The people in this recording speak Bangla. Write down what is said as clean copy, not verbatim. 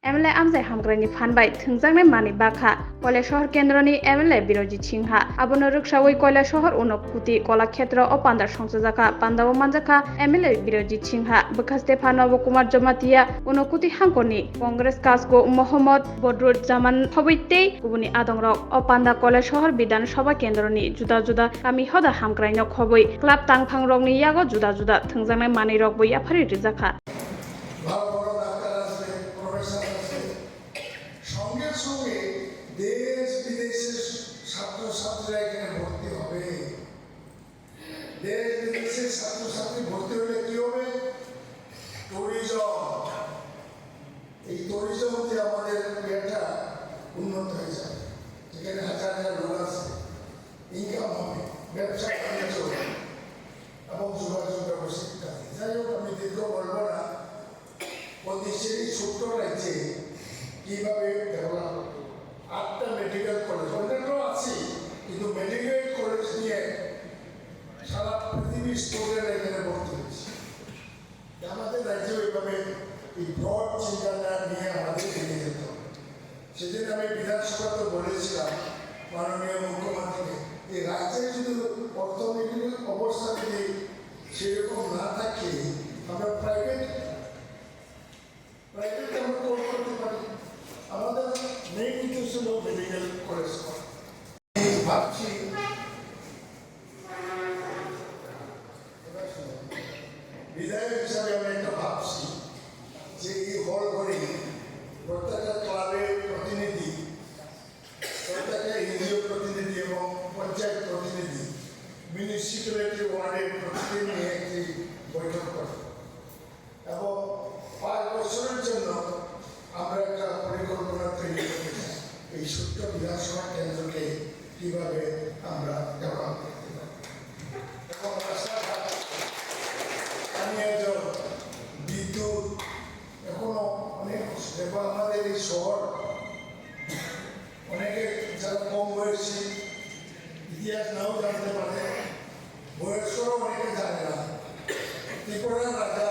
MLA Amchai Hamkrai Phanbai Thungjaknai Bagwikha Koila Shohor Kendrani MLA Birajit Singha Abono Ruksawi Koila Shohor Unokuti Kola Khetra o Pandar Songsajaka Pandao Manjaka MLA Birajit Singha Bekaste Phano Kumar Jamatia Unokuti Hankoni Congress Kasko Mohammad Bodrul Zaman Hobitte Kubuni Adongrok o Panda Koila Shohor Bidan Sabha Kendrani Juda Juda Kami Hoda Hamkrai no Khoboi Club Tangphangrokni Yago Juda Juda Thungjaknai Manirok Boi Afari Rijaka দেশ বিদেশের ছাত্রছাত্রীরা এখানে ভর্তি হবে। দেশ বিদেশের ছাত্রছাত্রী ভর্তি হলে কি হবে? ট্যুরিজম। এই ট্যুরিজম দিয়ে আমাদের ইয়েটা উন্নত হয়ে যাবে। যেখানে হাজার হাজার লোক আছে, ইনকাম হবে, ব্যবসা বাণিজ্য হবে এবং যোগাযোগ ব্যবস্থা। যাই হোক, আমি দীর্ঘ বলবো না। পন্ডিচেরি ছোট্ট রাজ্যে কিভাবে ডেভেলপ হবে। 8টা মেডিকেল কলেজ অন্যান্য আছে, কিন্তু মেডিকেল কলেজ নিয়ে সারা পৃথিবীর স্টুডেন্ট এখানে ভর্তি হয়েছে। আমাদের রাজ্যে ওইভাবে এই ব্রড চিন্তাটা নিয়ে আমাদের এগিয়ে যেতে হবে। সেদিন আমি বিধানসভাতে বলেছিলাম মাননীয় মুখ্যমন্ত্রীকে, এই রাজ্যের যদি অর্থনৈতিক অবস্থা যদি সেরকম না থাকে, আমরা প্রাইভেট আমরা করতে পারি। আমাদের মেইন উদ্দেশ্য হল মেডিকেল কলেজ করা। ভাবছি বিধায়ক হিসাবে আমি একটা ভাবছি যে এই হল ঘরে প্রত্যেকটা ক্লাবের প্রতিনিধি, প্রত্যেকটা এনজিও প্রতিনিধি এবং পঞ্চায়েত প্রতিনিধি, মিউনিসিপ্যালিটি ওয়ার্ডের প্রতিনিধি নিয়ে একটি বৈঠক করে এবং 5 বছরের জন্য আমরা একটা পরিকল্পনা তৈরি করতে চাই। এই ছোট্ট বিধানসভা কেন্দ্রকে কিভাবে আমরা ডেভেলপ করতে পারি এবং রাস্তাঘাট, পানীয় জল, বিদ্যুৎ এখনো অনেক এবং আমাদের এই শহর অনেকে যারা কম বয়সী ইতিহাস নাও জানতে পারে, বয়স্করাও অনেকে জানে না। ত্রিপুরা রাজা